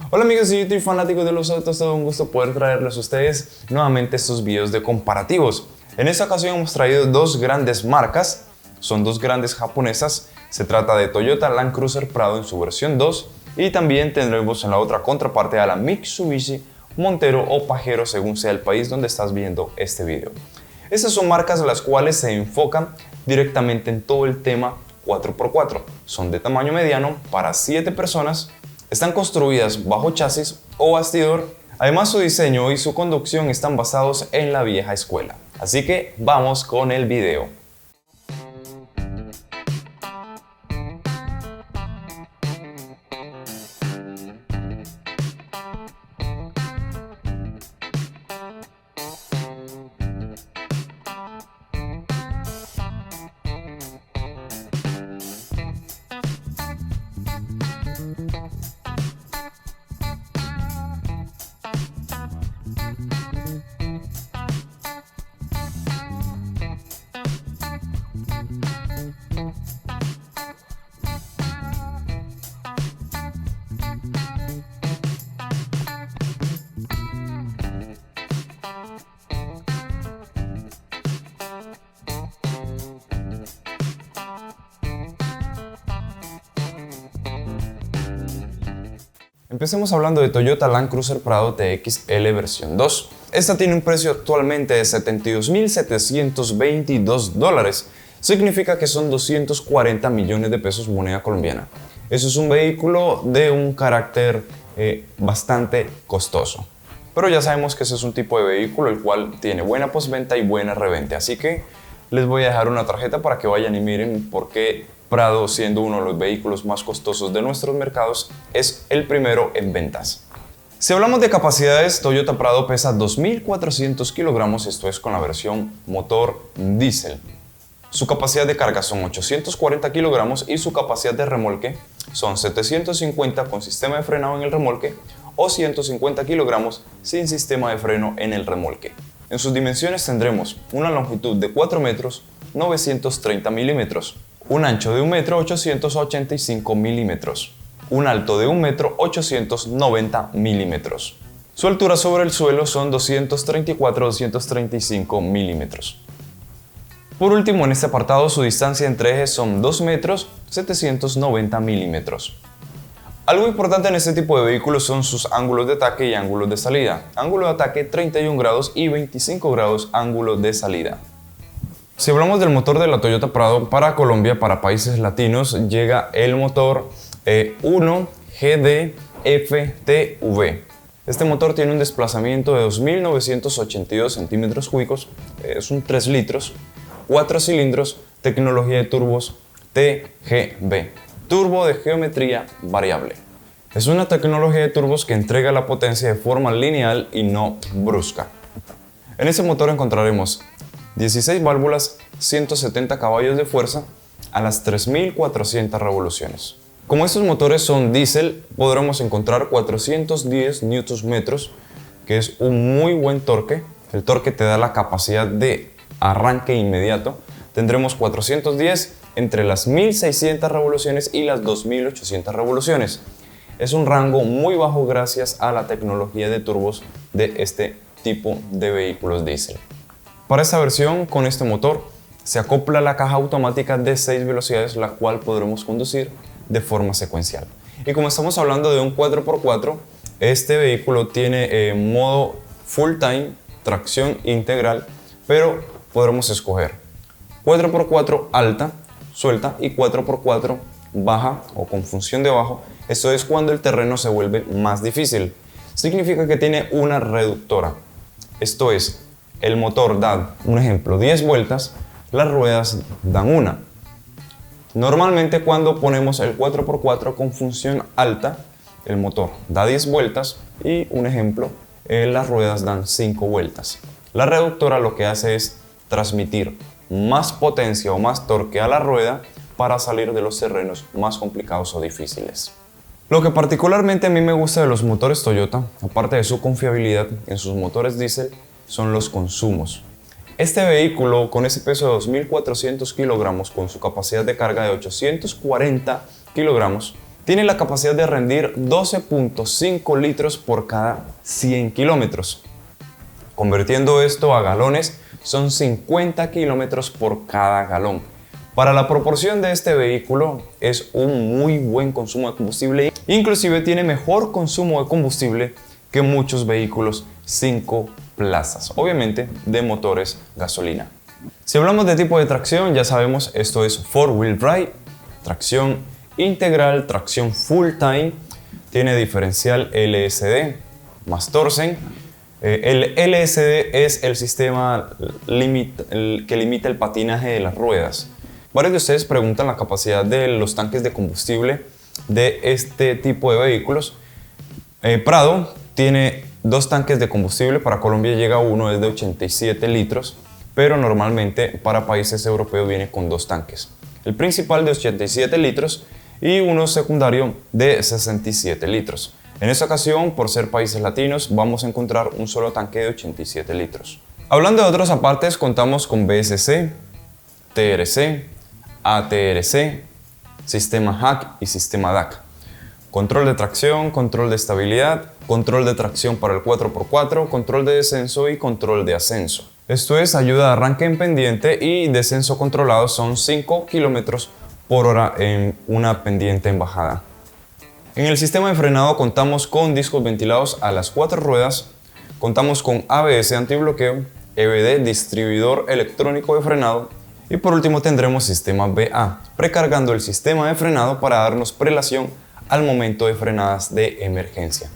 Hola amigos de YouTube, fanáticos de los autos, todo un gusto poder traerles a ustedes nuevamente estos videos de comparativos. En esta ocasión hemos traído dos grandes marcas, son dos grandes japonesas. Se trata de Toyota Land Cruiser Prado en su versión 2 y también tendremos en la otra contraparte a la Mitsubishi Montero o Pajero según sea el país donde estás viendo este video. Estas son marcas las cuales se enfocan directamente en todo el tema 4x4. Son de tamaño mediano para 7 personas. Están construidas bajo chasis o bastidor. Además, su diseño y su conducción están basados en la vieja escuela. Así que vamos con el video. Empecemos hablando de Toyota Land Cruiser Prado TXL versión 2. Esta tiene un precio actualmente de $72.722. Significa que son 240 millones de pesos moneda colombiana. Eso es un vehículo de un carácter bastante costoso. Pero ya sabemos que ese es un tipo de vehículo el cual tiene buena postventa y buena reventa. Así que les voy a dejar una tarjeta para que vayan y miren por qué Prado, siendo uno de los vehículos más costosos de nuestros mercados, es el primero en ventas. Si hablamos de capacidades, Toyota Prado pesa 2.400 kilogramos, esto es con la versión motor diésel. Su capacidad de carga son 840 kilogramos y su capacidad de remolque son 750 con sistema de frenado en el remolque o 150 kilogramos sin sistema de freno en el remolque. En sus dimensiones tendremos una longitud de 4 metros 930 milímetros, un ancho de 1 metro 885 milímetros, un alto de 1 metro 890 milímetros. Su altura sobre el suelo son 234-235 milímetros. Por último, en este apartado, su distancia entre ejes son 2 metros 790 milímetros. Algo importante en este tipo de vehículos son sus ángulos de ataque y ángulos de salida. Ángulo de ataque 31 grados y 25 grados ángulo de salida. Si hablamos del motor de la Toyota Prado para Colombia, para países latinos, llega el motor 1GD-FTV. Este motor tiene un desplazamiento de 2.982 centímetros cúbicos, es un 3 litros, 4 cilindros, tecnología de turbos TGV, turbo de geometría variable. Es una tecnología de turbos que entrega la potencia de forma lineal y no brusca. En ese motor encontraremos 16 válvulas, 170 caballos de fuerza a las 3.400 revoluciones. Como estos motores son diésel, podremos encontrar 410 Nm, que es un muy buen torque. El torque te da la capacidad de arranque inmediato. Tendremos 410 entre las 1.600 revoluciones y las 2.800 revoluciones. Es un rango muy bajo gracias a la tecnología de turbos de este tipo de vehículos diésel. Para esta versión, con este motor, se acopla la caja automática de 6 velocidades, la cual podremos conducir de forma secuencial. Y como estamos hablando de un 4x4, este vehículo tiene modo full time, tracción integral, pero podremos escoger 4x4 alta, suelta y 4x4 baja o con función de bajo. Esto es cuando el terreno se vuelve más difícil. Significa que tiene una reductora. Esto es, el motor da, un ejemplo, 10 vueltas, las ruedas dan una. Normalmente cuando ponemos el 4x4 con función alta, el motor da 10 vueltas y, un ejemplo, las ruedas dan 5 vueltas. La reductora lo que hace es transmitir más potencia o más torque a la rueda para salir de los terrenos más complicados o difíciles. Lo que particularmente a mí me gusta de los motores Toyota, aparte de su confiabilidad en sus motores diésel, son los consumos. Este vehículo, con ese peso de 2.400 kilogramos, con su capacidad de carga de 840 kilogramos, tiene la capacidad de rendir 12.5 litros por cada 100 kilómetros. Convirtiendo esto a galones, son 50 kilómetros por cada galón. Para la proporción de este vehículo es un muy buen consumo de combustible, inclusive tiene mejor consumo de combustible que muchos vehículos 5 plazas, obviamente de motores gasolina. Si hablamos de tipo de tracción, ya sabemos, esto es 4-wheel drive, tracción integral, tracción full time, tiene diferencial LSD más Torsen. El LSD es el sistema que limita el patinaje de las ruedas. Varios de ustedes preguntan la capacidad de los tanques de combustible de este tipo de vehículos. Prado tiene 2 tanques de combustible, para Colombia llega uno, es de 87 litros, pero normalmente para países europeos viene con 2 tanques. El principal de 87 litros y uno secundario de 67 litros. En esta ocasión, por ser países latinos, vamos a encontrar un solo tanque de 87 litros. Hablando de otros apartes, contamos con BSC, TRC, ATRC, sistema HAC y sistema DAC. Control de tracción, control de estabilidad, control de tracción para el 4x4, control de descenso y control de ascenso. Esto es ayuda de arranque en pendiente y descenso controlado, son 5 km por hora en una pendiente en bajada. En el sistema de frenado contamos con discos ventilados a las 4 ruedas, contamos con ABS antibloqueo, EBD distribuidor electrónico de frenado y por último tendremos sistema BA, precargando el sistema de frenado para darnos prelación al momento de frenadas de emergencia.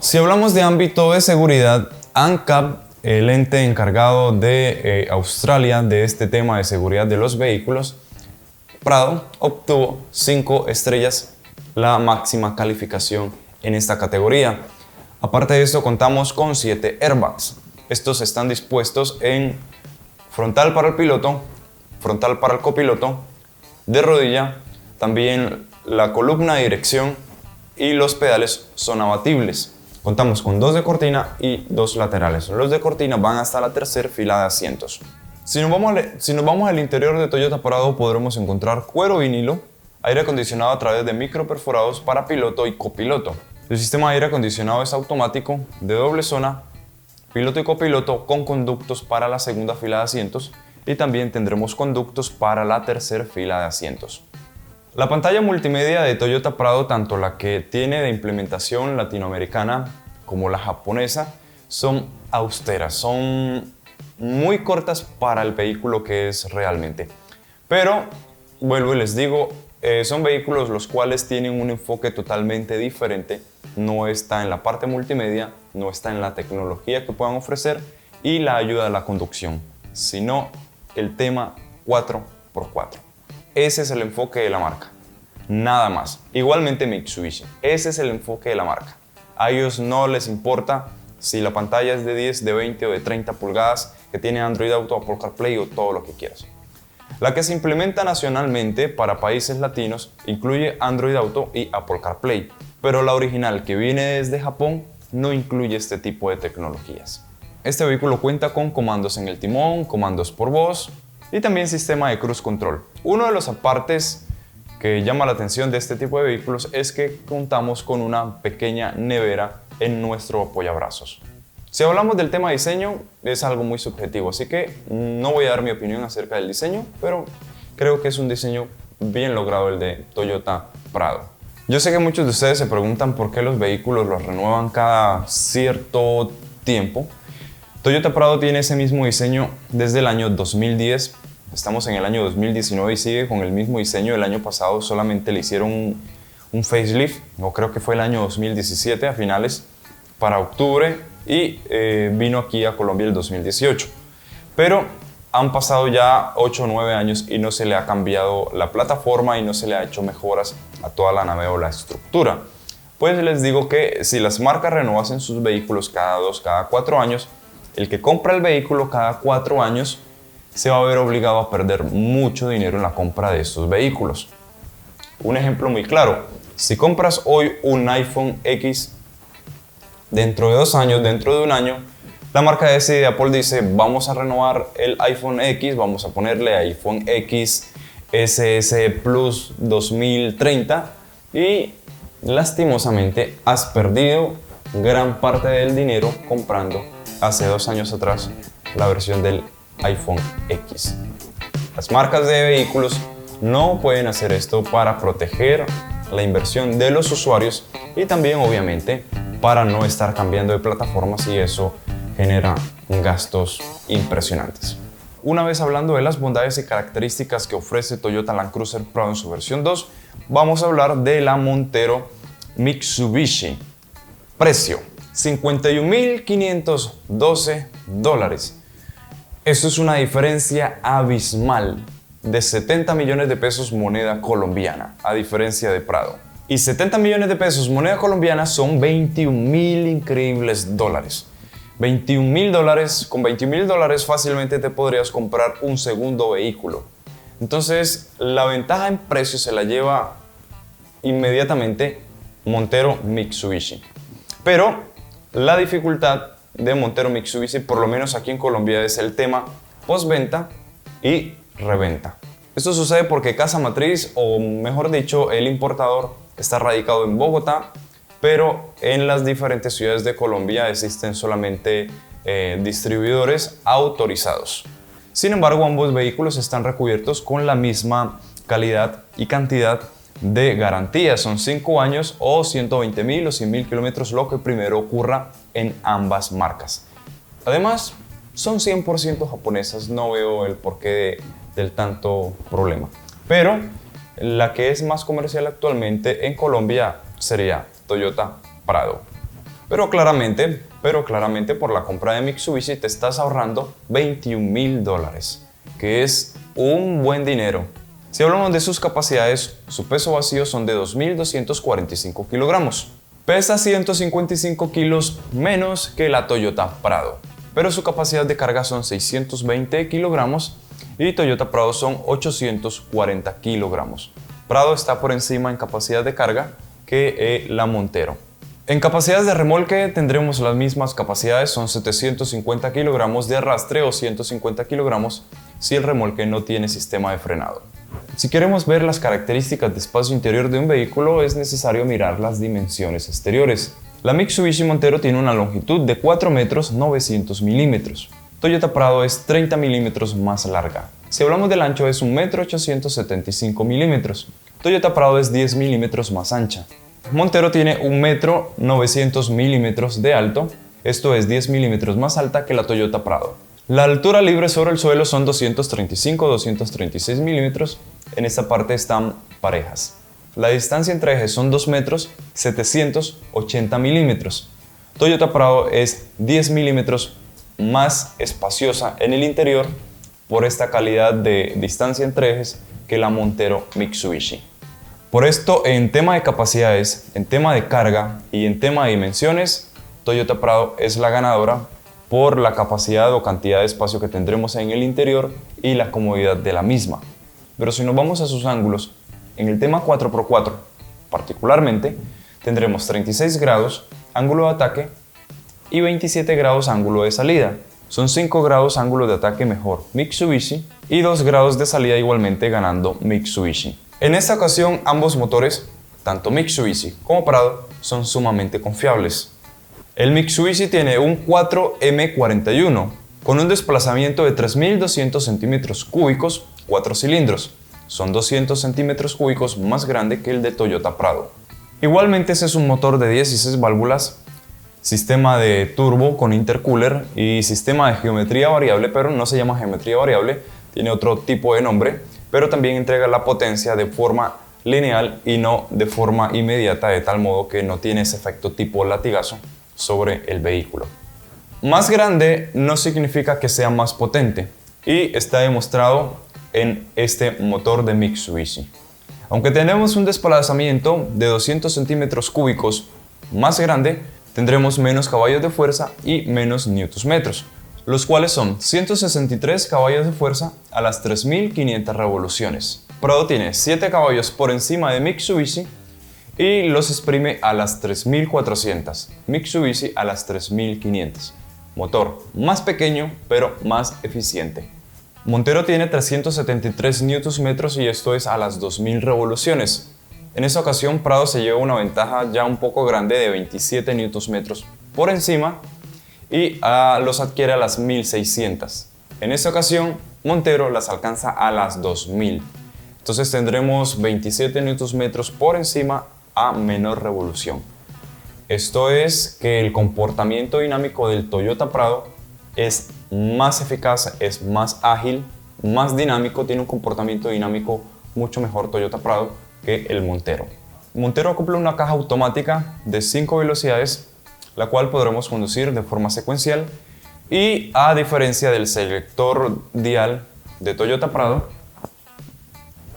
Si hablamos de ámbito de seguridad, ANCAP, el ente encargado de Australia de este tema de seguridad de los vehículos, Prado obtuvo 5 estrellas, la máxima calificación en esta categoría. Aparte de esto, contamos con 7 airbags. Estos están dispuestos en frontal para el piloto, frontal para el copiloto, de rodilla, también la columna de dirección y los pedales son abatibles. Contamos con 2 de cortina y 2 laterales. Los de cortina van hasta la tercera fila de asientos. Si nos vamos al interior de Toyota Prado, podremos encontrar cuero vinilo, aire acondicionado a través de microperforados para piloto y copiloto. El sistema de aire acondicionado es automático, de doble zona, piloto y copiloto con conductos para la segunda fila de asientos y también tendremos conductos para la tercera fila de asientos. La pantalla multimedia de Toyota Prado, tanto la que tiene de implementación latinoamericana como la japonesa, son austeras, son muy cortas para el vehículo que es realmente. Pero, vuelvo y les digo, son vehículos los cuales tienen un enfoque totalmente diferente. No está en la parte multimedia, no está en la tecnología que puedan ofrecer y la ayuda a la conducción, sino el tema 4x4. Ese es el enfoque de la marca, nada más. Igualmente Mitsubishi, ese es el enfoque de la marca. A ellos no les importa si la pantalla es de 10, de 20 o de 30 pulgadas, que tiene Android Auto, Apple CarPlay o todo lo que quieras. La que se implementa nacionalmente para países latinos incluye Android Auto y Apple CarPlay, pero la original que viene desde Japón no incluye este tipo de tecnologías. Este vehículo cuenta con comandos en el timón, comandos por voz y también sistema de cruise control. Uno de los apartes que llama la atención de este tipo de vehículos es que contamos con una pequeña nevera en nuestro apoyabrazos. Si hablamos del tema diseño, es algo muy subjetivo, así que no voy a dar mi opinión acerca del diseño, pero creo que es un diseño bien logrado el de Toyota Prado. Yo sé que muchos de ustedes se preguntan por qué los vehículos los renuevan cada cierto tiempo. Toyota Prado tiene ese mismo diseño desde el año 2010. Estamos en el año 2019 y sigue con el mismo diseño. El año pasado solamente le hicieron un facelift, o creo que fue el año 2017 a finales, para octubre, y vino aquí a Colombia el 2018. Pero han pasado ya 8 o 9 años y no se le ha cambiado la plataforma y no se le ha hecho mejoras a toda la nave o la estructura. Pues les digo que si las marcas renovasen sus vehículos cada 2, cada 4 años, el que compra el vehículo cada 4 años se va a ver obligado a perder mucho dinero en la compra de estos vehículos. Un ejemplo muy claro, si compras hoy un iPhone X, dentro de 2 años, dentro de 1 año, la marca de Apple dice, vamos a renovar el iPhone X, vamos a ponerle iPhone X SS Plus 2030 y lastimosamente has perdido gran parte del dinero comprando hace 2 años atrás la versión del iPhone X. Las marcas de vehículos no pueden hacer esto para proteger la inversión de los usuarios y también obviamente para no estar cambiando de plataformas, y eso genera gastos impresionantes. Una vez hablando de las bondades y características que ofrece Toyota Land Cruiser Prado en su versión 2, vamos a hablar de la Montero Mitsubishi. Precio: $51.512. Esto es una diferencia abismal de 70 millones de pesos moneda colombiana, a diferencia de Prado. Y 70 millones de pesos moneda colombiana son 21.000 increíbles dólares. 21.000 dólares, con 21.000 dólares fácilmente te podrías comprar un segundo vehículo. Entonces, la ventaja en precio se la lleva inmediatamente Montero Mitsubishi. Pero la dificultad de Montero Mitsubishi, por lo menos aquí en Colombia, es el tema postventa y reventa. Esto sucede porque casa matriz, o mejor dicho, el importador, está radicado en Bogotá, pero en las diferentes ciudades de Colombia existen solamente distribuidores autorizados. Sin embargo, ambos vehículos están recubiertos con la misma calidad y cantidad de garantía. Son 5 años o 120.000 o 100.000 kilómetros, lo que primero ocurra en ambas marcas. Además, son 100% japonesas, no veo el porqué del tanto problema. Pero la que es más comercial actualmente en Colombia sería Toyota Prado. Pero claramente por la compra de Mitsubishi te estás ahorrando 21.000 dólares, que es un buen dinero. Si hablamos de sus capacidades, su peso vacío son de 2.245 kilogramos. Pesa 155 kilos menos que la Toyota Prado, pero su capacidad de carga son 620 kilogramos y Toyota Prado son 840 kilogramos. Prado está por encima en capacidad de carga que la Montero. En capacidades de remolque tendremos las mismas capacidades, son 750 kilogramos de arrastre o 150 kilogramos si el remolque no tiene sistema de frenado. Si queremos ver las características de espacio interior de un vehículo, es necesario mirar las dimensiones exteriores. La Mitsubishi Montero tiene una longitud de 4 metros 900 milímetros. Toyota Prado es 30 milímetros más larga. Si hablamos del ancho, es 1 metro 875 milímetros. Toyota Prado es 10 milímetros más ancha. Montero tiene 1 metro 900 milímetros de alto, esto es 10 milímetros más alta que la Toyota Prado. La altura libre sobre el suelo son 235-236 milímetros, en esta parte están parejas. La distancia entre ejes son 2 metros 780 milímetros. Toyota Prado es 10 milímetros más espaciosa en el interior por esta calidad de distancia entre ejes que la Montero Mitsubishi. Por esto, en tema de capacidades, en tema de carga y en tema de dimensiones, Toyota Prado es la ganadora por la capacidad o cantidad de espacio que tendremos en el interior y la comodidad de la misma. Pero si nos vamos a sus ángulos, en el tema 4x4 particularmente, tendremos 36 grados ángulo de ataque y 27 grados ángulo de salida. Son 5 grados ángulo de ataque mejor Mitsubishi y 2 grados de salida igualmente ganando Mitsubishi. En esta ocasión, ambos motores, tanto Mitsubishi como Prado, son sumamente confiables. El Mitsubishi tiene un 4M41 con un desplazamiento de 3.200 centímetros cúbicos, 4 cilindros. Son 200 centímetros cúbicos más grande que el de Toyota Prado. Igualmente, ese es un motor de 16 válvulas, sistema de turbo con intercooler y sistema de geometría variable, pero no se llama geometría variable, tiene otro tipo de nombre, pero también entrega la potencia de forma lineal y no de forma inmediata, de tal modo que no tiene ese efecto tipo latigazo sobre el vehículo. Más grande no significa que sea más potente y está demostrado en este motor de Mitsubishi. Aunque tenemos un desplazamiento de 200 centímetros cúbicos más grande, tendremos menos caballos de fuerza y menos newtons-metros, los cuales son 163 caballos de fuerza a las 3.500 revoluciones. Prado tiene 7 caballos por encima de Mitsubishi y los exprime a las 3.400, Mitsubishi a las 3.500. Motor más pequeño pero más eficiente. Montero tiene 373 Nm y esto es a las 2.000 revoluciones. En esta ocasión Prado se lleva una ventaja ya un poco grande de 27 Nm por encima y los adquiere a las 1600. En esta ocasión Montero las alcanza a las 2000. Entonces tendremos 27 Nm por encima a menor revolución. Esto es que el comportamiento dinámico del Toyota Prado es más eficaz, es más ágil, más dinámico, tiene un comportamiento dinámico mucho mejor Toyota Prado que el Montero. Montero acopla una caja automática de 5 velocidades, la cual podremos conducir de forma secuencial, y a diferencia del selector dial de Toyota Prado,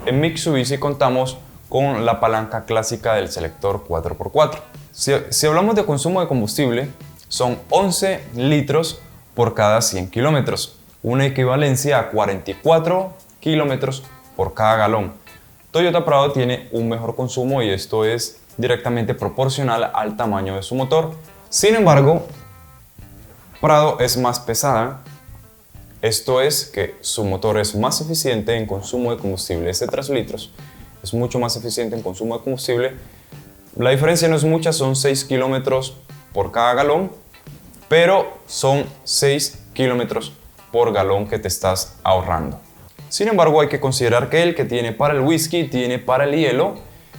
en Mitsubishi contamos con la palanca clásica del selector 4x4. Si hablamos de consumo de combustible, son 11 litros por cada 100 kilómetros, una equivalencia a 44 kilómetros por cada galón. Toyota Prado tiene un mejor consumo y esto es directamente proporcional al tamaño de su motor. Sin embargo, Prado es más pesada. Esto es que su motor es más eficiente en consumo de combustible. Ese 3 litros es mucho más eficiente en consumo de combustible. La diferencia no es mucha, son 6 kilómetros por cada galón, pero son 6 kilómetros por galón que te estás ahorrando. Sin embargo, hay que considerar que el que tiene para el whisky tiene para el hielo.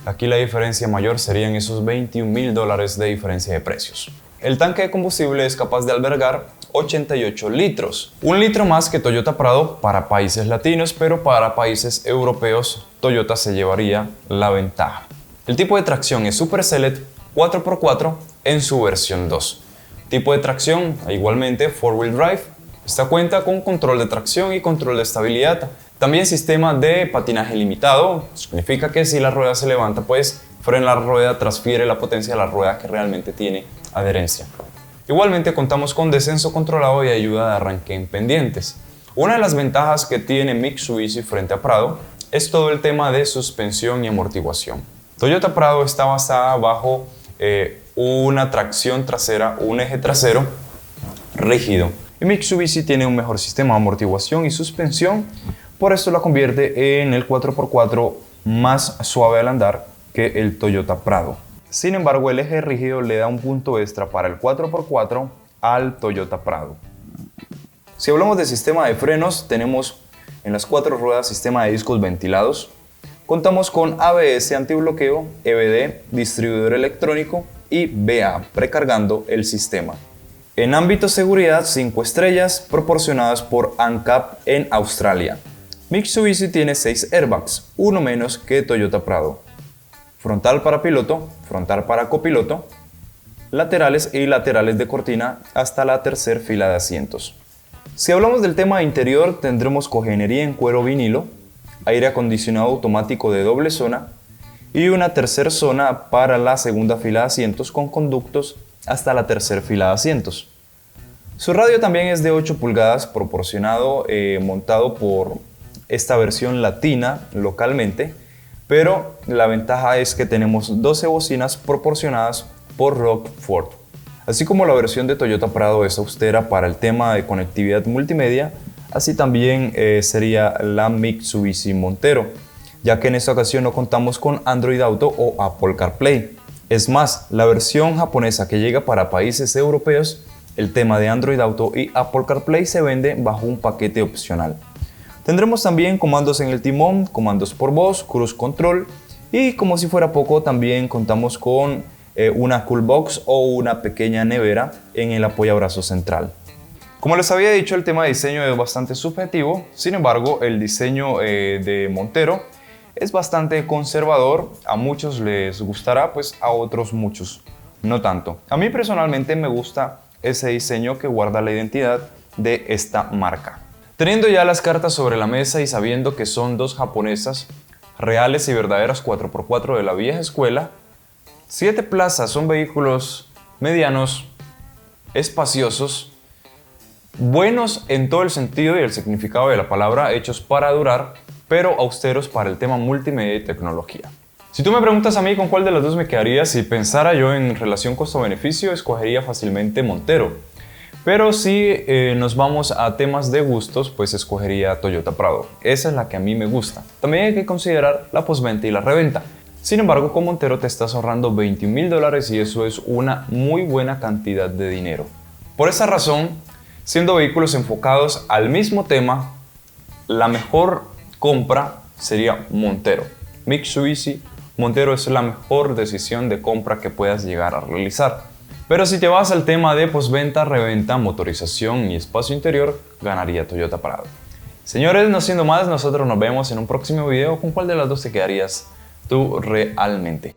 Aquí la diferencia mayor serían esos $21.000 de diferencia de precios. El tanque de combustible es capaz de albergar 88 litros, un litro más que Toyota Prado para países latinos, pero para países europeos Toyota se llevaría la ventaja. El tipo de tracción es Super Select 4x4 en su versión 2. Tipo de tracción igualmente 4-wheel drive. Esta cuenta con control de tracción y control de estabilidad. También sistema de patinaje limitado. Significa que si la rueda se levanta, pues frena la rueda, transfiere la potencia a la rueda que realmente tiene adherencia. Igualmente contamos con descenso controlado y ayuda de arranque en pendientes. Una de las ventajas que tiene Mitsubishi frente a Prado es todo el tema de suspensión y amortiguación. Toyota Prado está basada bajo una tracción trasera, un eje trasero rígido. Y Mitsubishi tiene un mejor sistema de amortiguación y suspensión, por esto la convierte en el 4x4 más suave al andar que el Toyota Prado. Sin embargo, el eje rígido le da un punto extra para el 4x4 al Toyota Prado. Si hablamos de sistema de frenos, tenemos en las 4 ruedas sistema de discos ventilados. Contamos con ABS antibloqueo, EBD, distribuidor electrónico y BA precargando el sistema. En ámbito seguridad, 5 estrellas proporcionadas por ANCAP en Australia. Mitsubishi tiene 6 airbags, uno menos que Toyota Prado. Frontal para piloto, frontal para copiloto, laterales y laterales de cortina hasta la tercera fila de asientos. Si hablamos del tema interior, tendremos cojinería en cuero vinilo, aire acondicionado automático de doble zona y una tercera zona para la segunda fila de asientos con conductos hasta la tercera fila de asientos. Su radio también es de 8 pulgadas proporcionado, montado por esta versión latina localmente, pero la ventaja es que tenemos 12 bocinas proporcionadas por Rockford. Así como la versión de Toyota Prado es austera para el tema de conectividad multimedia, así también sería la Mitsubishi Montero, ya que en esta ocasión no contamos con Android Auto o Apple CarPlay. Es más, la versión japonesa que llega para países europeos, el tema de Android Auto y Apple CarPlay se vende bajo un paquete opcional. Tendremos también comandos en el timón, comandos por voz, cruise control y como si fuera poco también contamos con una cool box o una pequeña nevera en el apoyabrazo central. Como les había dicho, el tema de diseño es bastante subjetivo, sin embargo el diseño de Montero es bastante conservador, a muchos les gustará, pues a otros muchos no tanto. A mí personalmente me gusta ese diseño que guarda la identidad de esta marca. Teniendo ya las cartas sobre la mesa y sabiendo que son dos japonesas reales y verdaderas 4x4 de la vieja escuela, 7 plazas son vehículos medianos, espaciosos, buenos en todo el sentido y el significado de la palabra, hechos para durar, pero austeros para el tema multimedia y tecnología. Si tú me preguntas a mí con cuál de las dos me quedaría, si pensara yo en relación costo-beneficio, escogería fácilmente Montero. Pero si nos vamos a temas de gustos, pues escogería Toyota Prado. Esa es la que a mí me gusta. También hay que considerar la postventa y la reventa. Sin embargo, con Montero te estás ahorrando $21,000 y eso es una muy buena cantidad de dinero. Por esa razón, siendo vehículos enfocados al mismo tema, la mejor compra sería Montero. Mitsubishi Montero es la mejor decisión de compra que puedas llegar a realizar. Pero si te vas al tema de postventa, reventa, motorización y espacio interior, ganaría Toyota Parado. Señores, no siendo más, nosotros nos vemos en un próximo video. ¿Con cuál de las dos te quedarías tú realmente?